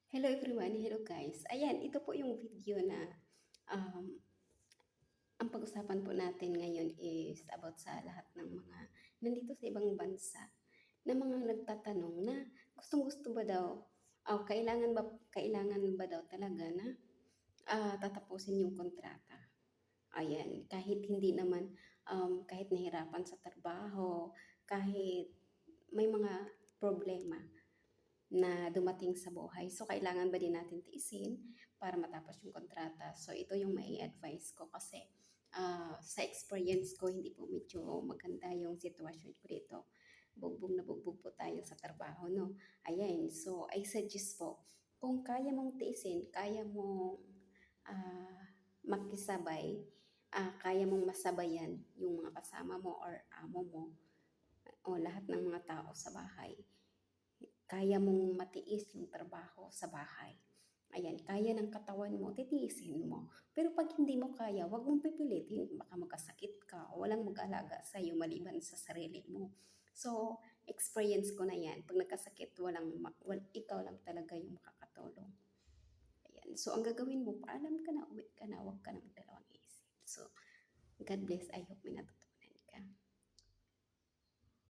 Hello everyone, hello guys. Ayan, ito po yung video na um, ang pag-usapan po natin ngayon is about sa lahat ng mga nandito sa ibang bansa na mga nagtatanong na gustong-gusto ba daw, kailangan ba daw talaga na tatapusin yung kontrata. Ayan, kahit hindi naman, kahit nahirapan sa trabaho, kahit may mga problema na dumating sa buhay. So, kailangan ba din natin tiisin para matapos yung kontrata? So, ito yung mai advice ko kasi sa experience ko, hindi po medyo maganda yung sitwasyon ko dito. Bugbog na bugbog po tayo sa trabaho, no? Ayan, so I suggest po, kung kaya mong tiisin, kaya mong makisabay, kaya mong masabayan yung mga kasama mo or amo mo o lahat ng mga tao sa bahay, kaya mong matiis yung trabaho sa bahay. Ayan, kaya ng katawan mo, titiisin mo. Pero pag hindi mo kaya, wag mong pipilitin. Baka magkasakit ka o walang mag-alaga sa iyo maliban sa sarili mo. So, experience ko na yan. Pag nagkasakit, ikaw lang talaga yung makakatulong. Ayan. So, ang gagawin mo, paalam ka na, uwi ka na, wag ka na magdalawang isip. So, God bless. I hope